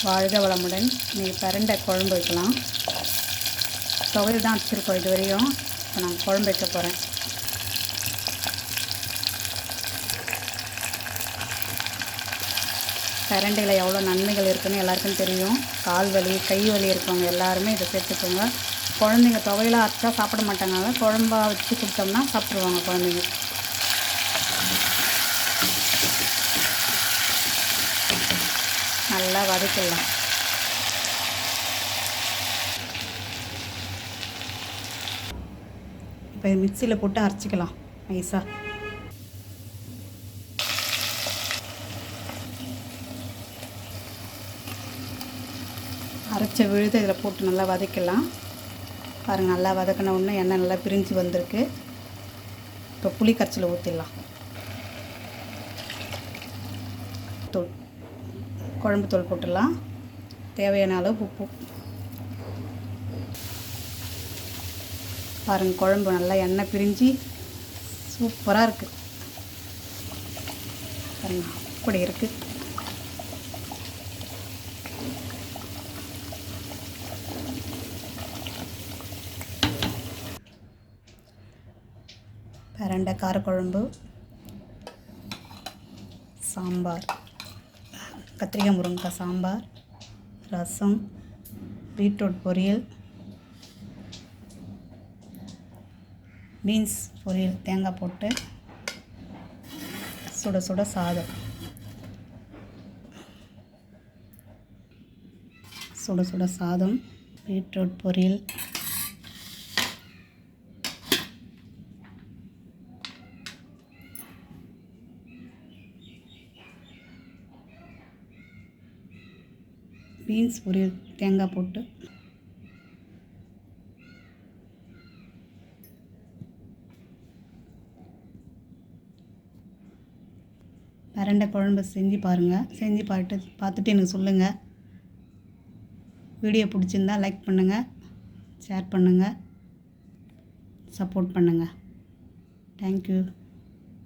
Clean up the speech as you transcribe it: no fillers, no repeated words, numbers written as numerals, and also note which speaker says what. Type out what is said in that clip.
Speaker 1: வாழ்க வளமுடன். இன்றைக்கி பிரண்டை குழம்பு வைக்கலாம். துவையல் தான் வச்சுருக்கோம் இது வரையும். இப்போ நான் குழம்பு வைக்க போகிறேன். பிரண்டையில் எவ்வளோ நன்மைகள் இருக்குதுன்னு எல்லாருக்கும் தெரியும். கால் வலி, கை வலி இருக்கவங்க எல்லாருமே இதை சேர்த்துக்கோங்க. குழந்தைங்க துவையலாக அரைச்சா சாப்பிட மாட்டாங்க, குழம்பா வச்சு கொடுத்தோம்னா சாப்பிடுவாங்க குழந்தைங்க. நல்லா வதக்கிடலாம். இப்போ மிக்சியில் போட்டு அரைச்சிக்கலாம் நைஸாக. அரைச்ச விழுது இதில் போட்டு நல்லா வதக்கிடலாம். பாருங்கள், நல்லா வதக்கின உடனே எண்ணெய் நல்லா பிரிஞ்சு வந்திருக்கு. இப்போ புளி கரைச்சலை ஊற்றிடலாம். தூள், குழம்பு தூள் போட்டுடலாம். தேவையான அளவு உப்பு. பாருங்கள், குழம்பு நல்லா எண்ணெய் பிரிஞ்சு சூப்பராக இருக்குது. பாருங்கள், அப்படி இருக்குது. பிரண்டை காரக்குழம்பு, சாம்பார், கத்திரிக்காய் முருங்கைக்காய் சாம்பார், ரசம், பீட்ரூட் பொரியல், பீன்ஸ் பொரியல் தேங்காய் போட்டு, சுட சுட சாதம், சுட சுட சாதம், பீட்ரூட் பொரியல், பீன்ஸ் பொரியல் தேங்காய் போட்டு, பிரண்டை குழம்பு செஞ்சு பாருங்கள். செஞ்சு பார்த்துட்டு எனக்கு சொல்லுங்கள். வீடியோ பிடிச்சிருந்தால் லைக் பண்ணுங்கள், ஷேர் பண்ணுங்கள், சப்போர்ட் பண்ணுங்கள். தேங்க்யூ.